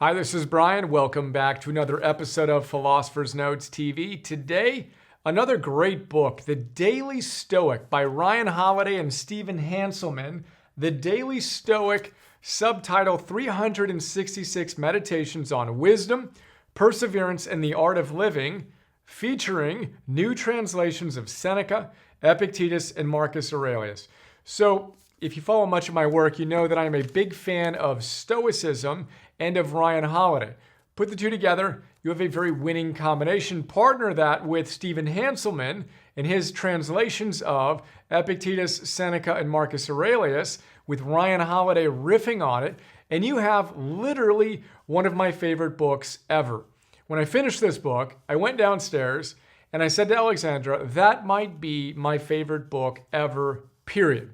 Hi, this is Brian. Welcome back to another episode of Philosopher's Notes TV. Today, another great book, The Daily Stoic by Ryan Holiday and Stephen Hanselman. The Daily Stoic, subtitle 366 Meditations on Wisdom, Perseverance, and the Art of Living, featuring new translations of Seneca, Epictetus, and Marcus Aurelius. So, if you follow much of my work, you know that I am a big fan of Stoicism and of Ryan Holiday. Put the two together, you have a very winning combination. Partner that with Stephen Hanselman and his translations of Epictetus, Seneca, and Marcus Aurelius, with Ryan Holiday riffing on it, and you have literally one of my favorite books ever. When I finished this book, I went downstairs and I said to Alexandra, that might be my favorite book ever, period.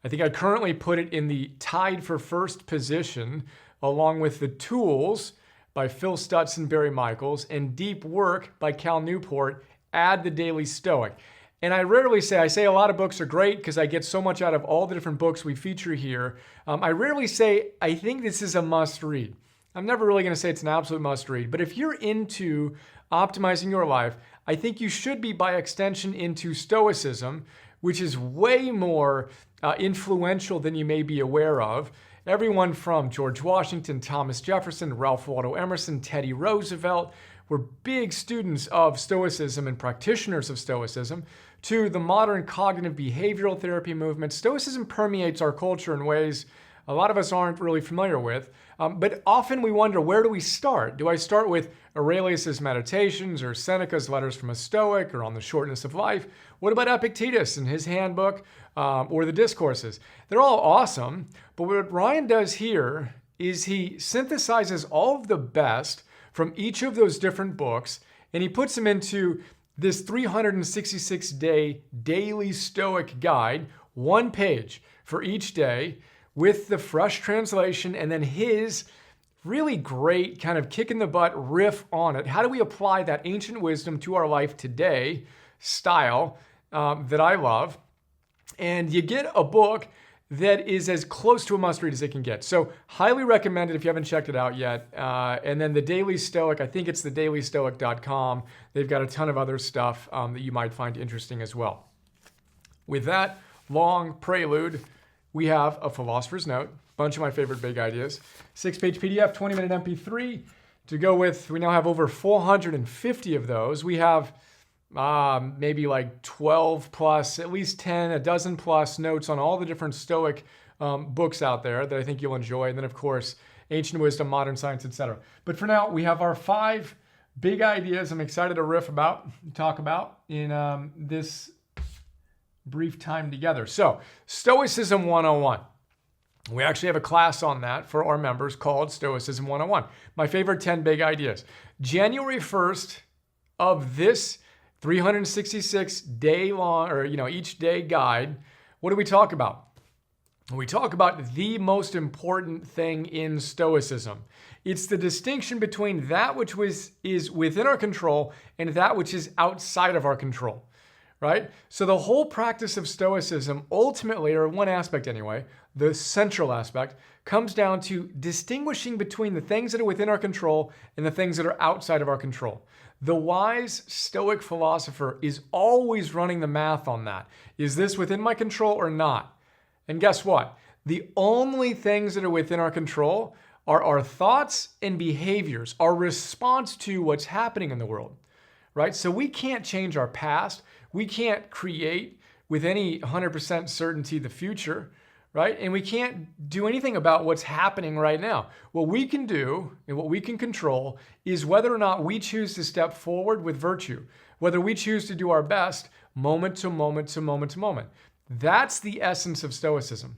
I think I currently put it in the tied for first position, along with The Tools by Phil Stutz and Barry Michaels and Deep Work by Cal Newport, add The Daily Stoic. And I rarely say, I say a lot of books are great because I get so much out of all the different books we feature here. I rarely say, I think this is a must read. I'm never really going to say it's an absolute must read, but if you're into optimizing your life, I think you should be by extension into Stoicism, which is way more influential than you may be aware of. Everyone from George Washington, Thomas Jefferson, Ralph Waldo Emerson, Teddy Roosevelt were big students of Stoicism and practitioners of Stoicism, to the modern cognitive behavioral therapy movement. Stoicism permeates our culture in ways a lot of us aren't really familiar with, but often we wonder, where do we start? Do I start with Aurelius's Meditations or Seneca's Letters from a Stoic or On the Shortness of Life? What about Epictetus and his handbook or the Discourses? They're all awesome, but what Ryan does here is he synthesizes all of the best from each of those different books and he puts them into this 366-day daily Stoic guide, one page for each day, with the fresh translation and then his really great kind of kick in the butt riff on it. How do we apply that ancient wisdom to our life today style that I love? And you get a book that is as close to a must read as it can get. So highly recommended if you haven't checked it out yet. And then the Daily Stoic, I think it's thedailystoic.com. They've got a ton of other stuff that you might find interesting as well. With that long prelude, we have a philosopher's note, bunch of my favorite big ideas, 6-page PDF, 20-minute MP3 to go with. We now have over 450 of those. We have maybe like 12 plus, at least 10, a dozen plus notes on all the different Stoic books out there that I think you'll enjoy. And then, of course, Ancient Wisdom, Modern Science, etc. But for now, we have our 5 big ideas I'm excited to riff about, talk about in this brief time together. So, Stoicism 101. We actually have a class on that for our members called Stoicism 101. My favorite 10 big ideas. January 1st of this 366 day long, or each day guide, what do we talk about? We talk about the most important thing in Stoicism. It's the distinction between that which is within our control and that which is outside of our control. Right? So the whole practice of Stoicism ultimately, or one aspect anyway, the central aspect, comes down to distinguishing between the things that are within our control and the things that are outside of our control. The wise Stoic philosopher is always running the math on that. Is this within my control or not? And guess what? The only things that are within our control are our thoughts and behaviors, our response to what's happening in the world. Right? So we can't change our past. We can't create with any 100% certainty the future, right? And we can't do anything about what's happening right now. What we can do and what we can control is whether or not we choose to step forward with virtue, whether we choose to do our best moment to moment to moment to moment. That's the essence of Stoicism.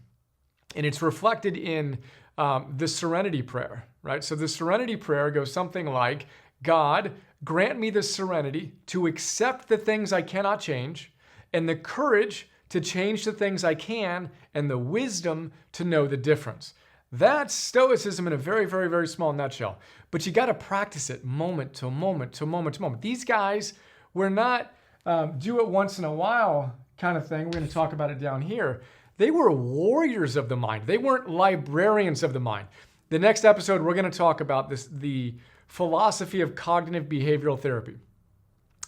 And it's reflected in the Serenity Prayer, right? So the Serenity Prayer goes something like, God, grant me the serenity to accept the things I cannot change, and the courage to change the things I can, and the wisdom to know the difference. That's Stoicism in a very, very, very small nutshell. But you got to practice it moment to moment to moment to moment. These guys were not do it once in a while kind of thing. We're going to talk about it down here. They were warriors of the mind. They weren't librarians of the mind. The next episode, we're going to talk about the philosophy of cognitive behavioral therapy.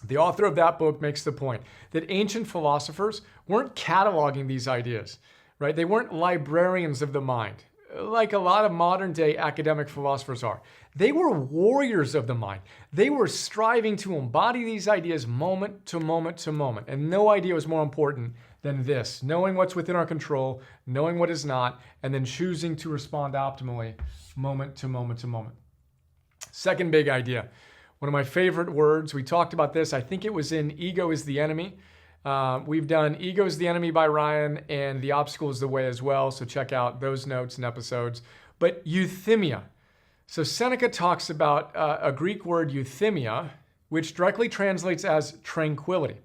The author of that book makes the point that ancient philosophers weren't cataloging these ideas, right? They weren't librarians of the mind, like a lot of modern day academic philosophers are. They were warriors of the mind. They were striving to embody these ideas moment to moment to moment. And no idea was more important than this, knowing what's within our control, knowing what is not, and then choosing to respond optimally moment to moment to moment. Second big idea. One of my favorite words, we talked about this, I think it was in Ego is the Enemy. We've done Ego is the Enemy by Ryan and The Obstacle is the Way as well, so check out those notes and episodes. But euthymia. So Seneca talks about a Greek word euthymia, which directly translates as tranquility.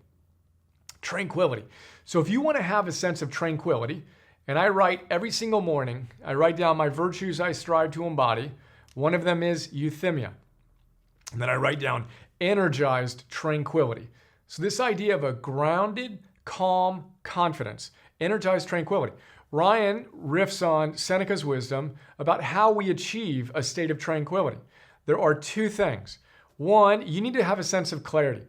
Tranquility. So if you want to have a sense of tranquility, and I write every single morning, I write down my virtues I strive to embody. One of them is euthymia. And then I write down energized tranquility. So this idea of a grounded, calm confidence, energized tranquility. Ryan riffs on Seneca's wisdom about how we achieve a state of tranquility. There are two things. One, you need to have a sense of clarity.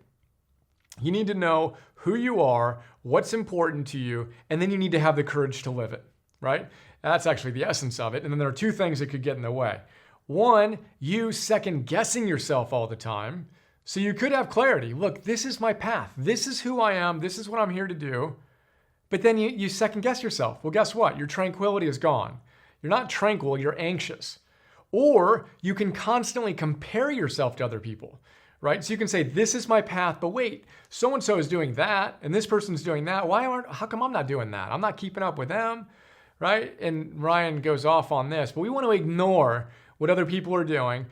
You need to know who you are, what's important to you, and then you need to have the courage to live it, right? That's actually the essence of it. And then there are two things that could get in the way. One, you second guessing yourself all the time. So you could have clarity. Look, this is my path. This is who I am. This is what I'm here to do. But then you second guess yourself. Well, guess what? Your tranquility is gone. You're not tranquil, you're anxious. Or you can constantly compare yourself to other people, right? So you can say, this is my path, but wait, so-and-so is doing that, and this person's doing that. How come I'm not doing that? I'm not keeping up with them, right? And Ryan goes off on this, but we want to ignore what other people are doing.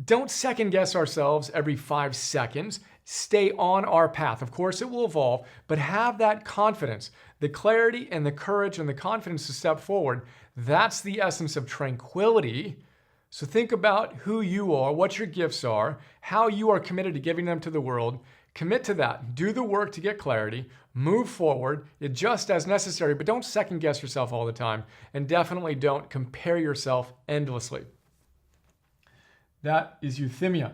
Don't second guess ourselves every 5 seconds. Stay on our path. Of course, it will evolve, but have that confidence, the clarity and the courage and the confidence to step forward. That's the essence of tranquility. So think about who you are, what your gifts are, how you are committed to giving them to the world. Commit to that. Do the work to get clarity. Move forward, adjust as necessary, but don't second guess yourself all the time. And definitely don't compare yourself endlessly. That is euthymia,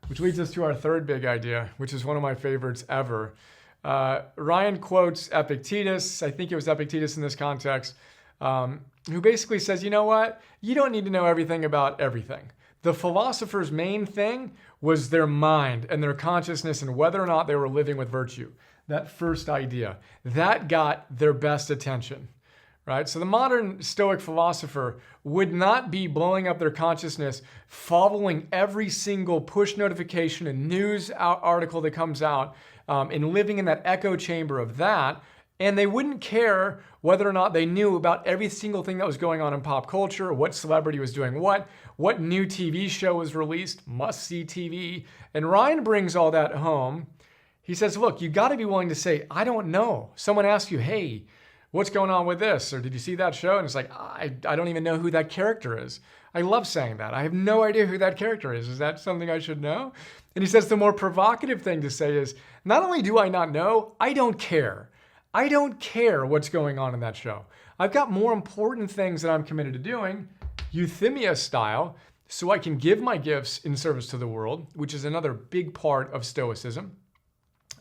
which leads us to our third big idea, which is one of my favorites ever. Ryan quotes Epictetus, I think it was Epictetus in this context, who basically says, you know what? You don't need to know everything about everything. The philosophers' main thing was their mind and their consciousness and whether or not they were living with virtue. That first idea, that got their best attention. Right? So the modern Stoic philosopher would not be blowing up their consciousness, following every single push notification and news article that comes out, and living in that echo chamber of that. And they wouldn't care whether or not they knew about every single thing that was going on in pop culture, what celebrity was doing what new TV show was released, must-see TV. And Ryan brings all that home. He says, look, you got to be willing to say, I don't know. Someone asks you, hey, what's going on with this? Or did you see that show? And it's like, I don't even know who that character is. I love saying that. I have no idea who that character is. Is that something I should know? And he says the more provocative thing to say is, not only do I not know, I don't care. I don't care what's going on in that show. I've got more important things that I'm committed to doing, euthymia style, so I can give my gifts in service to the world, which is another big part of Stoicism.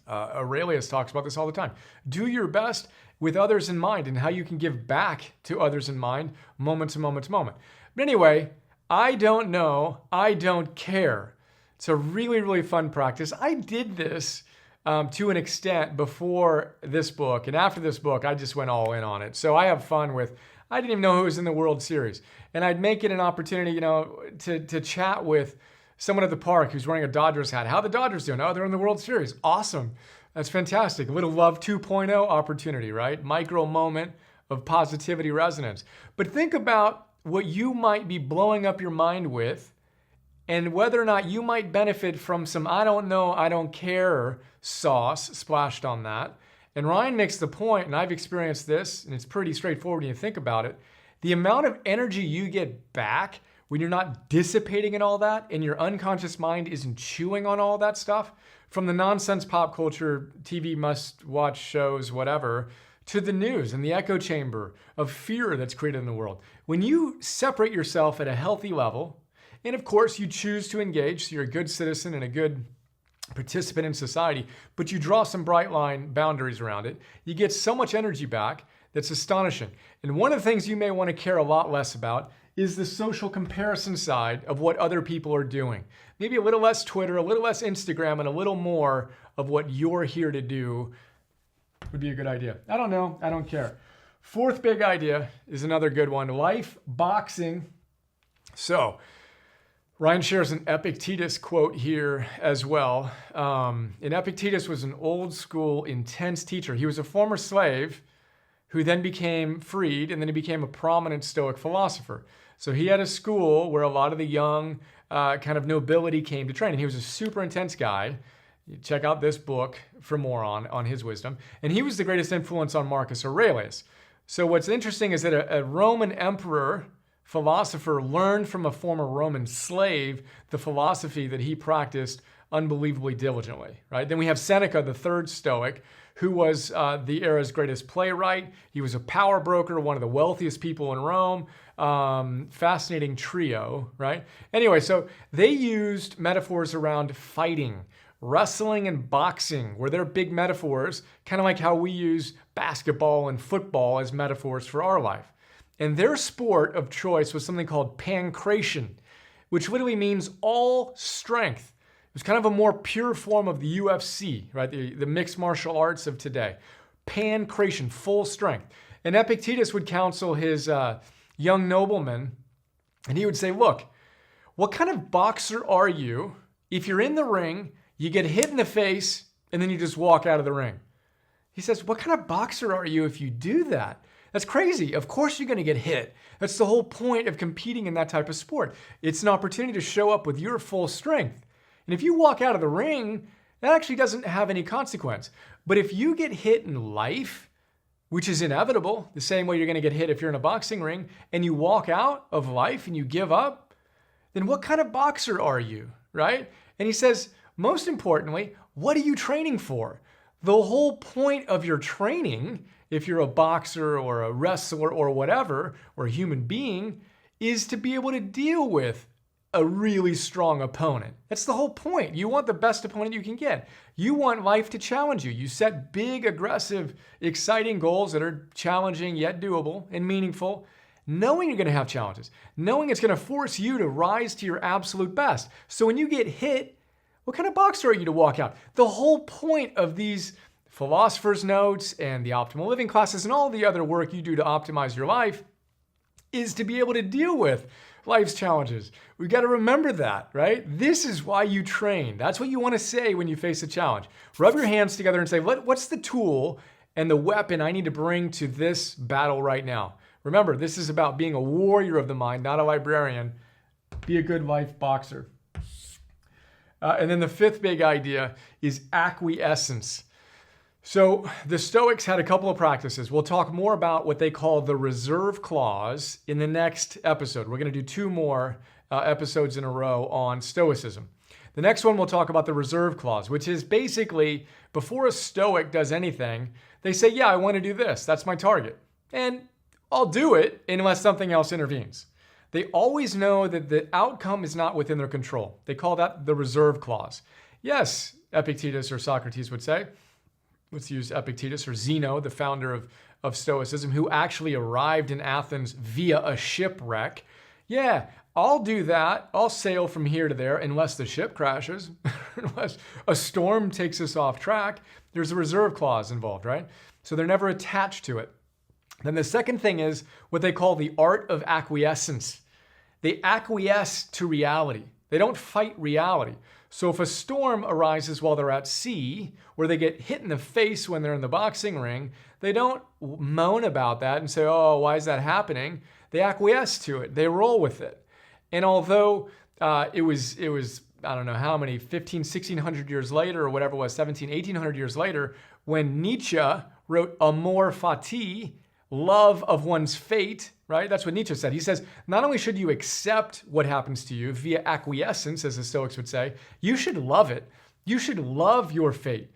Aurelius talks about this all the time. Do your best with others in mind and how you can give back to others in mind, moment to moment to moment. But anyway, I don't know, I don't care. It's a really, really fun practice. I did this to an extent before this book, and after this book, I just went all in on it. So I have fun with, I didn't even know who was in the World Series. And I'd make it an opportunity, to chat with someone at the park who's wearing a Dodgers hat. How are the Dodgers doing? Oh, they're in the World Series. Awesome. That's fantastic. A little Love 2.0 opportunity, right? Micro moment of positivity resonance. But think about what you might be blowing up your mind with and whether or not you might benefit from some I don't know, I don't care sauce splashed on that. And Ryan makes the point, and I've experienced this, and it's pretty straightforward when you think about it. The amount of energy you get back when you're not dissipating in all that and your unconscious mind isn't chewing on all that stuff, from the nonsense pop culture, TV must-watch shows, whatever, to the news and the echo chamber of fear that's created in the world. When you separate yourself at a healthy level, and of course you choose to engage, so you're a good citizen and a good participant in society, but you draw some bright line boundaries around it, you get so much energy back that's astonishing. And one of the things you may want to care a lot less about is the social comparison side of what other people are doing. Maybe a little less Twitter, a little less Instagram, and a little more of what you're here to do would be a good idea. I don't know. I don't care. Fourth big idea is another good one. Life boxing. So Ryan shares an Epictetus quote here as well. And Epictetus was an old school, intense teacher. He was a former slave who then became freed, and then he became a prominent Stoic philosopher. So he had a school where a lot of the young kind of nobility came to train. And he was a super intense guy. You check out this book for more on his wisdom. And he was the greatest influence on Marcus Aurelius. So what's interesting is that a Roman emperor philosopher learned from a former Roman slave the philosophy that he practiced unbelievably diligently, right? Then we have Seneca, the third Stoic, who was the era's greatest playwright. He was a power broker, one of the wealthiest people in Rome. Fascinating trio, right? Anyway, so they used metaphors around fighting. Wrestling and boxing were their big metaphors, kind of like how we use basketball and football as metaphors for our life. And their sport of choice was something called pancration, which literally means all strength. It was kind of a more pure form of the UFC, right? The mixed martial arts of today. Pancration, full strength. And Epictetus would counsel his young nobleman, and he would say, look, what kind of boxer are you if you're in the ring, you get hit in the face, and then you just walk out of the ring? He says, what kind of boxer are you if you do that? That's crazy. Of course you're going to get hit. That's the whole point of competing in that type of sport. It's an opportunity to show up with your full strength. And if you walk out of the ring, that actually doesn't have any consequence. But if you get hit in life, which is inevitable, the same way you're going to get hit if you're in a boxing ring, and you walk out of life and you give up, then what kind of boxer are you, right? And he says, most importantly, what are you training for? The whole point of your training, if you're a boxer or a wrestler or whatever, or a human being, is to be able to deal with a really strong opponent. That's the whole point. You want the best opponent you can get. You want life to challenge you. You set big, aggressive, exciting goals that are challenging yet doable and meaningful, knowing you're going to have challenges, knowing it's going to force you to rise to your absolute best. So when you get hit, what kind of boxer are you to walk out? The whole point of these philosopher's notes and the optimal living classes and all the other work you do to optimize your life is to be able to deal with life's challenges. We've got to remember that, right? This is why you train. That's what you want to say when you face a challenge. Rub your hands together and say, what's the tool and the weapon I need to bring to this battle right now? Remember, this is about being a warrior of the mind, not a librarian. Be a good life boxer. And then the fifth big idea is acquiescence. So the Stoics had a couple of practices. We'll talk more about what they call the reserve clause in the next episode. We're going to do 2 more episodes in a row on Stoicism. The next one we'll talk about the reserve clause, which is basically before a Stoic does anything, they say, yeah, I want to do this. That's my target. And I'll do it unless something else intervenes. They always know that the outcome is not within their control. They call that the reserve clause. Yes, Epictetus or Socrates would say. Let's use Epictetus or Zeno, the founder of Stoicism, who actually arrived in Athens via a shipwreck. Yeah, I'll do that. I'll sail from here to there unless the ship crashes, unless a storm takes us off track. There's a reserve clause involved, right? So they're never attached to it. Then the second thing is what they call the art of acquiescence. They acquiesce to reality. They don't fight reality. So if a storm arises while they're at sea, or they get hit in the face when they're in the boxing ring, they don't moan about that and say, oh, why is that happening? They acquiesce to it. They roll with it. And although it was, I don't know how many, 1600 years later or whatever it was, 1800 years later, when Nietzsche wrote Amor fati, love of one's fate, right? That's what Nietzsche said. He says, not only should you accept what happens to you via acquiescence, as the Stoics would say, you should love it. You should love your fate.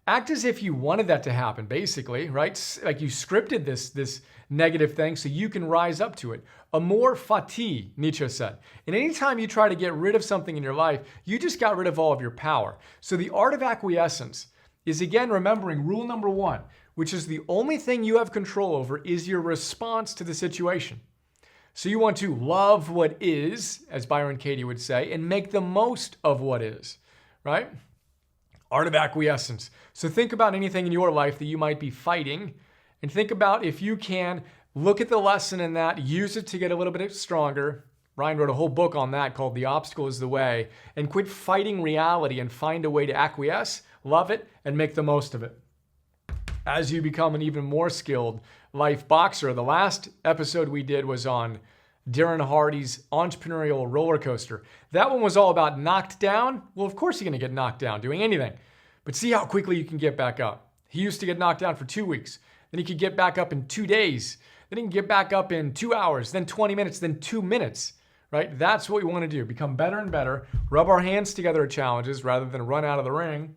Act as if you wanted that to happen, basically, right? Like you scripted this negative thing so you can rise up to it. Amor fati, Nietzsche said. And anytime you try to get rid of something in your life, you just got rid of all of your power. So the art of acquiescence is, again, remembering rule number 1, which is the only thing you have control over is your response to the situation. So you want to love what is, as Byron Katie would say, and make the most of what is, right? Art of acquiescence. So think about anything in your life that you might be fighting, and think about if you can look at the lesson in that, use it to get a little bit stronger. Ryan wrote a whole book on that called The Obstacle is the Way, and quit fighting reality and find a way to acquiesce, love it, and make the most of it. As you become an even more skilled life boxer, the last episode we did was on Darren Hardy's entrepreneurial roller coaster. That one was all about knocked down. Well, of course you're going to get knocked down doing anything, but see how quickly you can get back up. He used to get knocked down for 2 weeks. Then he could get back up in 2 days. Then he can get back up in 2 hours, then 20 minutes, then 2 minutes, right? That's what we want to do. Become better and better. Rub our hands together at challenges rather than run out of the ring.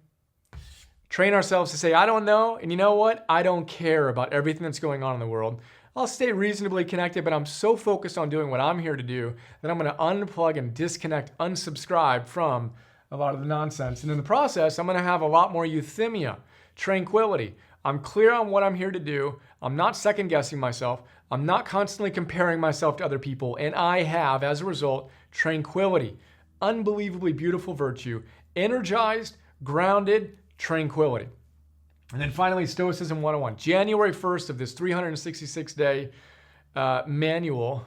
Train ourselves to say, I don't know, and you know what? I don't care about everything that's going on in the world. I'll stay reasonably connected, but I'm so focused on doing what I'm here to do that I'm going to unplug and disconnect, unsubscribe from a lot of the nonsense. And in the process, I'm going to have a lot more euthymia, tranquility. I'm clear on what I'm here to do. I'm not second guessing myself. I'm not constantly comparing myself to other people. And I have, as a result, tranquility, unbelievably beautiful virtue, energized, grounded, tranquility. And then finally, Stoicism 101. January 1st of this 366-day manual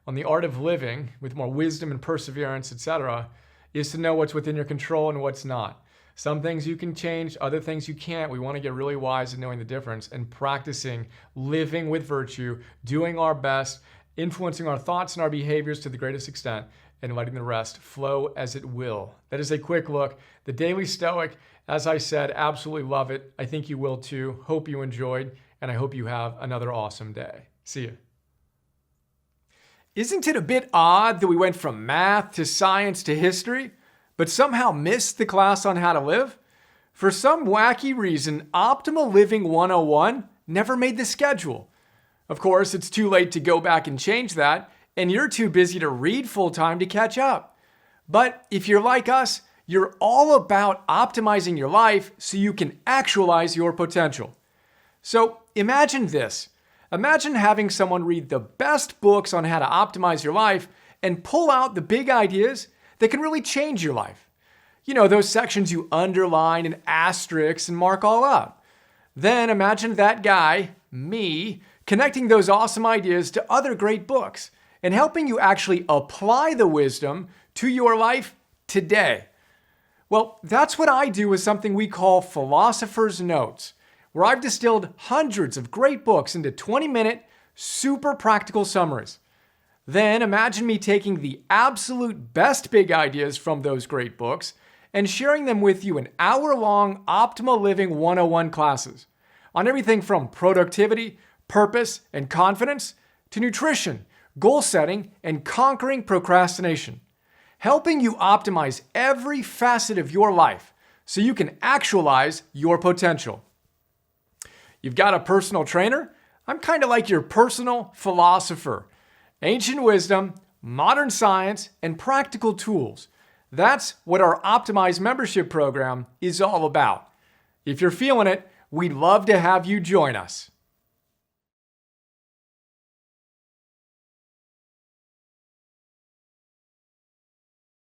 on the art of living with more wisdom and perseverance, etc., is to know what's within your control and what's not. Some things you can change, other things you can't. We want to get really wise in knowing the difference and practicing living with virtue, doing our best, influencing our thoughts and our behaviors to the greatest extent, and letting the rest flow as it will. That is a quick look. The Daily Stoic, as I said, absolutely love it. I think you will too. Hope you enjoyed, and I hope you have another awesome day. See you. Isn't it a bit odd that we went from math to science to history, but somehow missed the class on how to live? For some wacky reason, Optimal Living 101 never made the schedule. Of course, it's too late to go back and change that, and you're too busy to read full-time to catch up. But if you're like us, you're all about optimizing your life so you can actualize your potential. So imagine this. Imagine having someone read the best books on how to optimize your life and pull out the big ideas that can really change your life. You know, those sections you underline and asterisk and mark all out. Then imagine that guy, me, connecting those awesome ideas to other great books and helping you actually apply the wisdom to your life today. Well, that's what I do with something we call Philosopher's Notes, where I've distilled hundreds of great books into 20-minute, super practical summaries. Then imagine me taking the absolute best big ideas from those great books and sharing them with you in hour-long Optimal Living 101 classes on everything from productivity, purpose, and confidence to nutrition, goal setting, and conquering procrastination, helping you optimize every facet of your life so you can actualize your potential. You've got a personal trainer? I'm kind of like your personal philosopher. Ancient wisdom, modern science, and practical tools. That's what our Optimize membership program is all about. If you're feeling it, we'd love to have you join us.